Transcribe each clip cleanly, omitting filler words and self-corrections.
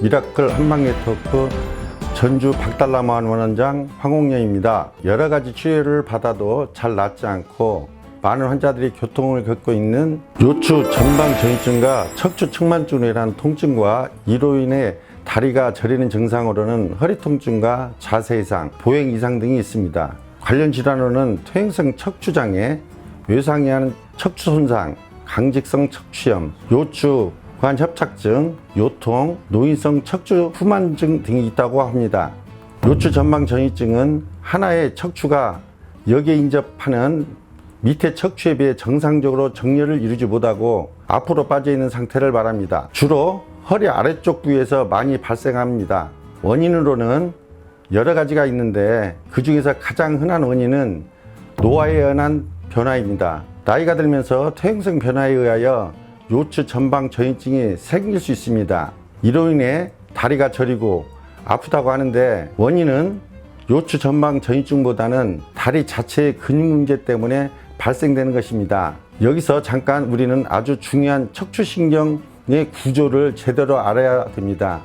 미라클 한방 네트워크 전주 박달나무 원원장 황홍련입니다. 여러 가지 치료를 받아도 잘 낫지 않고 많은 환자들이 교통을 겪고 있는 요추 전방전이증과 척추 측만증이라는 통증과 이로 인해 다리가 저리는 증상으로는 허리 통증과 자세 이상, 보행 이상 등이 있습니다. 관련 질환으로는 퇴행성 척추장애, 외상에 하는 척추 손상, 강직성 척추염, 요추 관협착증, 요통, 노인성 척추 후만증 등이 있다고 합니다. 요추 전방전이증은 하나의 척추가 역에 인접하는 밑에 척추에 비해 정상적으로 정렬을 이루지 못하고 앞으로 빠져 있는 상태를 말합니다. 주로 허리 아래쪽 부위에서 많이 발생합니다. 원인으로는 여러 가지가 있는데 그 중에서 가장 흔한 원인은 노화에 의한 변화입니다. 나이가 들면서 퇴행성 변화에 의하여 요추 전방 전이증이 생길 수 있습니다. 이로 인해 다리가 저리고 아프다고 하는데 원인은 요추 전방 전이증보다는 다리 자체의 근육 문제 때문에 발생되는 것입니다. 여기서 잠깐 우리는 아주 중요한 척추신경의 구조를 제대로 알아야 됩니다.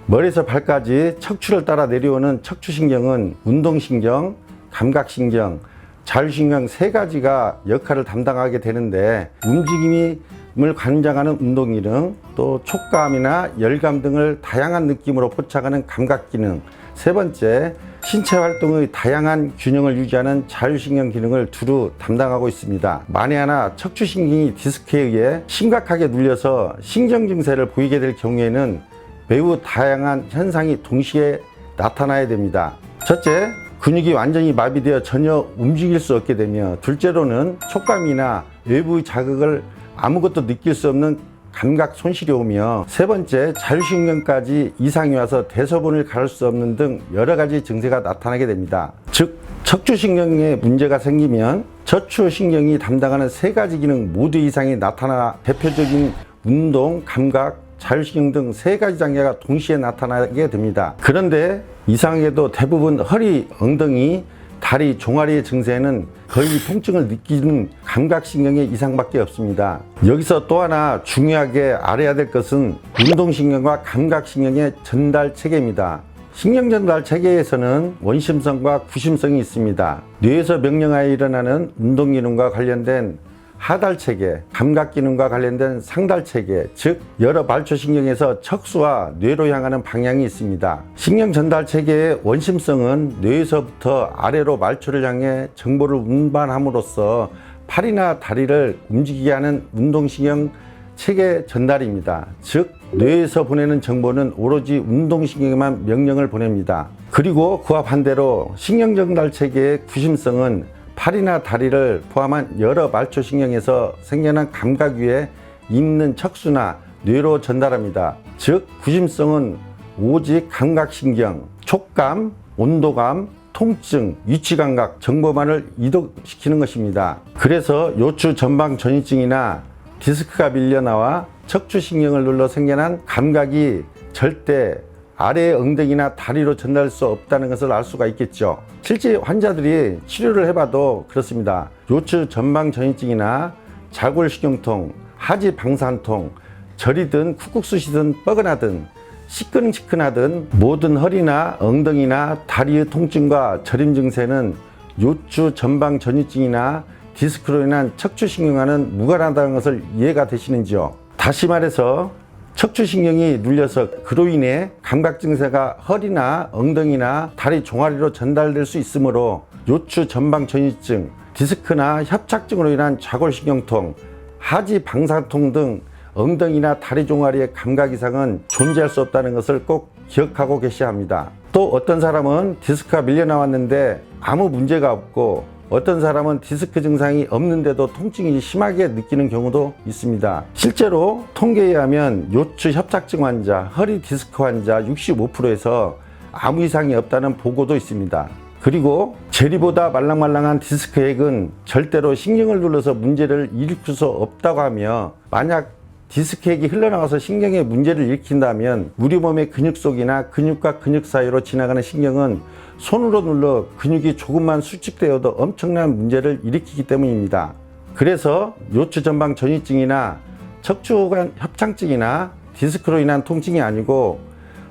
머리에서 발까지 척추를 따라 내려오는 척추신경은 운동신경, 감각신경, 자율신경 세 가지가 역할을 담당하게 되는데 움직임을 관장하는 운동기능, 또 촉감이나 열감 등을 다양한 느낌으로 포착하는 감각기능, 세 번째 신체 활동의 다양한 균형을 유지하는 자율신경 기능을 두루 담당하고 있습니다. 만에 하나 척추신경이 디스크에 의해 심각하게 눌려서 신경 증세를 보이게 될 경우에는 매우 다양한 현상이 동시에 나타나야 됩니다. 첫째, 근육이 완전히 마비되어 전혀 움직일 수 없게 되며, 둘째로는 촉감이나 외부의 자극을 아무것도 느낄 수 없는 감각 손실이 오며, 세 번째 자율신경까지 이상이 와서 대소변을 가를 수 없는 등 여러 가지 증세가 나타나게 됩니다. 즉 척추신경에 문제가 생기면 척추신경이 담당하는 세 가지 기능 모두 이상이 나타나 대표적인 운동, 감각, 자율신경 등 세 가지 장애가 동시에 나타나게 됩니다. 그런데 이상하게도 대부분 허리, 엉덩이, 다리, 종아리의 증세는 거의 통증을 느끼는 감각신경의 이상밖에 없습니다. 여기서 또 하나 중요하게 알아야 될 것은 운동신경과 감각신경의 전달 체계입니다. 신경 전달 체계에서는 원심성과 구심성이 있습니다. 뇌에서 명령하에 일어나는 운동기능과 관련된 하달체계, 감각기능과 관련된 상달체계, 즉 여러 말초신경에서 척수와 뇌로 향하는 방향이 있습니다. 신경 전달체계의 원심성은 뇌에서부터 아래로 말초를 향해 정보를 운반함으로써 팔이나 다리를 움직이게 하는 운동신경 체계 전달입니다. 즉 뇌에서 보내는 정보는 오로지 운동신경에만 명령을 보냅니다. 그리고 그와 반대로 신경 전달체계의 구심성은 팔이나 다리를 포함한 여러 말초신경에서 생겨난 감각 위에 있는 척수나 뇌로 전달합니다. 즉 구심성은 오직 감각신경, 촉감, 온도감, 통증, 위치감각, 정보만을 이동시키는 것입니다. 그래서 요추 전방전이증이나 디스크가 밀려나와 척추신경을 눌러 생겨난 감각이 절대 아래의 엉덩이나 다리로 전달할 수 없다는 것을 알 수가 있겠죠. 실제 환자들이 치료를 해봐도 그렇습니다. 요추 전방전이증이나 자골신경통, 하지방산통, 저리든 쿡쿡쑤시든 뻐근하든 시큰시큰하든 모든 허리나 엉덩이나 다리의 통증과 저림 증세는 요추 전방전이증이나 디스크로 인한 척추신경과는 무관하다는 것을 이해가 되시는지요? 다시 말해서 척추신경이 눌려서 그로 인해 감각 증세가 허리나 엉덩이나 다리 종아리로 전달될 수 있으므로 요추 전방전이증, 디스크나 협착증으로 인한 좌골신경통, 하지방산통 등 엉덩이나 다리 종아리의 감각 이상은 존재할 수 없다는 것을 꼭 기억하고 계셔야 합니다. 또 어떤 사람은 디스크가 밀려 나왔는데 아무 문제가 없고, 어떤 사람은 디스크 증상이 없는데도 통증이 심하게 느끼는 경우도 있습니다. 실제로 통계에 의하면 요추 협착증 환자, 허리 디스크 환자 65%에서 아무 이상이 없다는 보고도 있습니다. 그리고 제리보다 말랑말랑한 디스크액은 절대로 신경을 눌러서 문제를 일으킬 수 없다고 하며, 만약 디스크액이 흘러나와서 신경에 문제를 일으킨다면 우리 몸의 근육 속이나 근육과 근육 사이로 지나가는 신경은 손으로 눌러 근육이 조금만 수축되어도 엄청난 문제를 일으키기 때문입니다. 그래서 요추 전방 전이증이나 척추관 협착증이나 디스크로 인한 통증이 아니고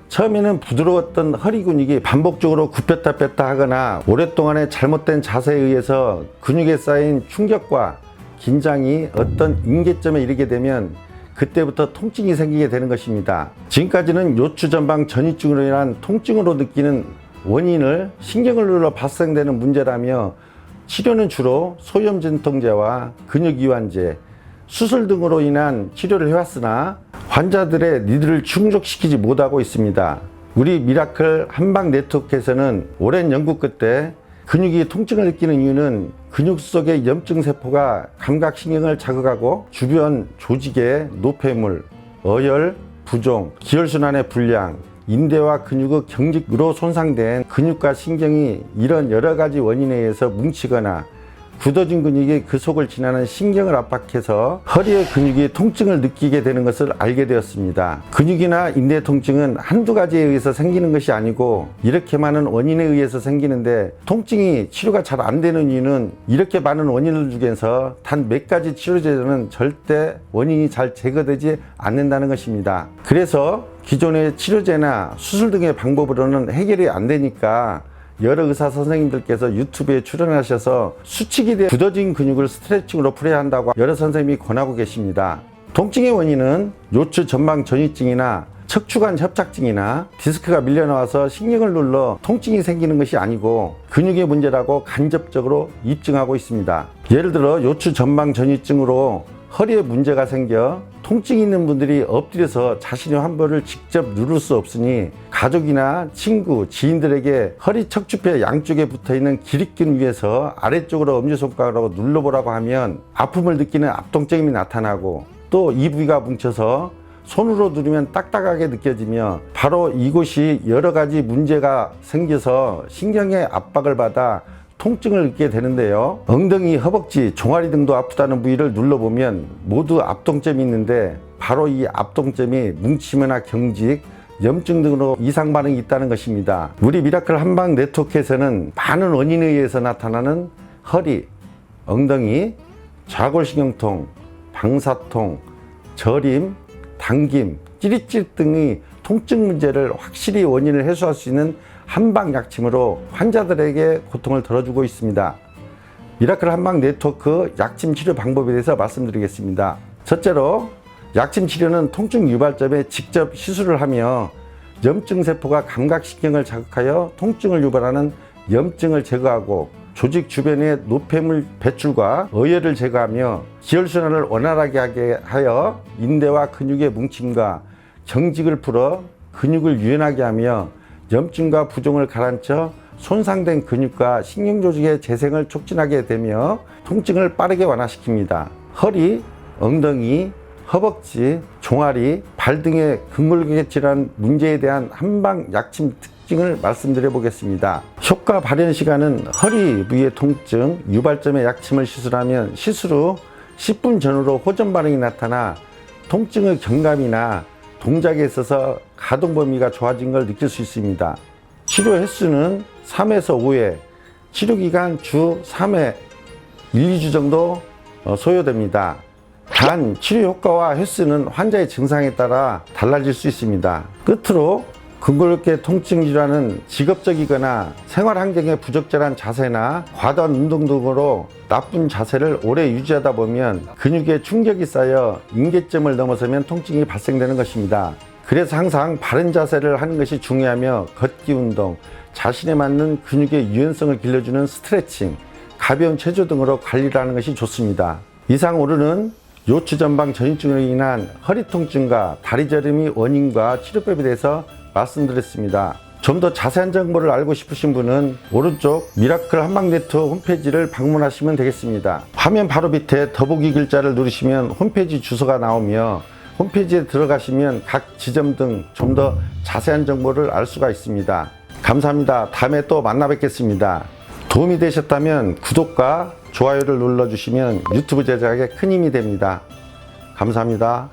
처음에는 부드러웠던 허리 근육이 반복적으로 굽혔다 뺐다 하거나 오랫동안의 잘못된 자세에 의해서 근육에 쌓인 충격과 긴장이 어떤 임계점에 이르게 되면 그때부터 통증이 생기게 되는 것입니다. 지금까지는 요추 전방 전이증으로 인한 통증으로 느끼는 원인을 신경을 눌러 발생되는 문제라며 치료는 주로 소염 진통제와 근육 이완제, 수술 등으로 인한 치료를 해왔으나 환자들의 니드를 충족시키지 못하고 있습니다. 우리 미라클 한방 네트워크에서는 오랜 연구 끝에 근육이 통증을 느끼는 이유는 근육 속의 염증 세포가 감각신경을 자극하고 주변 조직의 노폐물, 어혈, 부종, 기혈순환의 불량, 인대와 근육의 경직으로 손상된 근육과 신경이 이런 여러 가지 원인에 의해서 뭉치거나 굳어진 근육이 그 속을 지나는 신경을 압박해서 허리의 근육이 통증을 느끼게 되는 것을 알게 되었습니다. 근육이나 인대 통증은 한두 가지에 의해서 생기는 것이 아니고 이렇게 많은 원인에 의해서 생기는데 통증이 치료가 잘 안 되는 이유는 이렇게 많은 원인들 중에서 단 몇 가지 치료제는 절대 원인이 잘 제거되지 않는다는 것입니다. 그래서 기존의 치료제나 수술 등의 방법으로는 해결이 안 되니까 여러 의사 선생님들께서 유튜브에 출연하셔서 수축이 된 굳어진 근육을 스트레칭으로 풀어야 한다고 여러 선생님이 권하고 계십니다. 통증의 원인은 요추 전방 전이증이나 척추관 협착증이나 디스크가 밀려나와서 신경을 눌러 통증이 생기는 것이 아니고 근육의 문제라고 간접적으로 입증하고 있습니다. 예를 들어 요추 전방 전이증으로 허리에 문제가 생겨 통증이 있는 분들이 엎드려서 자신의 환부를 직접 누를 수 없으니 가족이나 친구, 지인들에게 허리 척추뼈 양쪽에 붙어있는 기립근 위에서 아래쪽으로 엄지손가락으로 눌러보라고 하면 아픔을 느끼는 압통증이 나타나고 또 이 부위가 뭉쳐서 손으로 누르면 딱딱하게 느껴지며 바로 이곳이 여러 가지 문제가 생겨서 신경의 압박을 받아 통증을 느끼게 되는데요. 엉덩이, 허벅지, 종아리 등도 아프다는 부위를 눌러보면 모두 압통점이 있는데 바로 이 압통점이 뭉치거나 경직, 염증 등으로 이상 반응이 있다는 것입니다. 우리 미라클 한방 네트워크에서는 많은 원인에 의해서 나타나는 허리, 엉덩이, 좌골신경통, 방사통, 저림, 당김, 찌릿찌릿 등의 통증 문제를 확실히 원인을 해소할 수 있는 한방 약침으로 환자들에게 고통을 덜어주고 있습니다. 미라클 한방 네트워크 약침 치료 방법에 대해서 말씀드리겠습니다. 첫째로 약침 치료는 통증 유발점에 직접 시술을 하며 염증 세포가 감각신경을 자극하여 통증을 유발하는 염증을 제거하고 조직 주변의 노폐물 배출과 어혈을 제거하며 기혈순환을 원활하게 하게 하여 인대와 근육의 뭉침과 경직을 풀어 근육을 유연하게 하며 염증과 부종을 가라앉혀 손상된 근육과 신경조직의 재생을 촉진하게 되며 통증을 빠르게 완화시킵니다. 허리, 엉덩이, 허벅지, 종아리, 발 등의 근골격계 질환 문제에 대한 한방 약침 특징을 말씀드려 보겠습니다. 효과 발현 시간은 허리 부위의 통증, 유발점에 약침을 시술하면 시술 후 10분 전후로 호전 반응이 나타나 통증의 경감이나 동작에 있어서 가동 범위가 좋아진 걸 느낄 수 있습니다. 치료 횟수는 3에서 5회, 치료기간 주 3회, 1, 2주 정도 소요됩니다. 단 치료 효과와 횟수는 환자의 증상에 따라 달라질 수 있습니다. 끝으로 근골격계 통증 질환은 직업적이거나 생활 환경에 부적절한 자세나 과도한 운동 등으로 나쁜 자세를 오래 유지하다 보면 근육에 충격이 쌓여 임계점을 넘어서면 통증이 발생되는 것입니다. 그래서 항상 바른 자세를 하는 것이 중요하며 걷기 운동, 자신에 맞는 근육의 유연성을 길러주는 스트레칭, 가벼운 체조 등으로 관리를 하는 것이 좋습니다. 이상 오르는 요추 전방 전이증으로 인한 허리 통증과 다리 저림의 원인과 치료법에 대해서 말씀드렸습니다. 좀 더 자세한 정보를 알고 싶으신 분은 오른쪽 미라클 한방 네트워크 홈페이지를 방문하시면 되겠습니다. 화면 바로 밑에 더보기 글자를 누르시면 홈페이지 주소가 나오며 홈페이지에 들어가시면 각 지점 등 좀 더 자세한 정보를 알 수가 있습니다. 감사합니다. 다음에 또 만나 뵙겠습니다. 도움이 되셨다면 구독과 좋아요를 눌러주시면 유튜브 제작에 큰 힘이 됩니다. 감사합니다.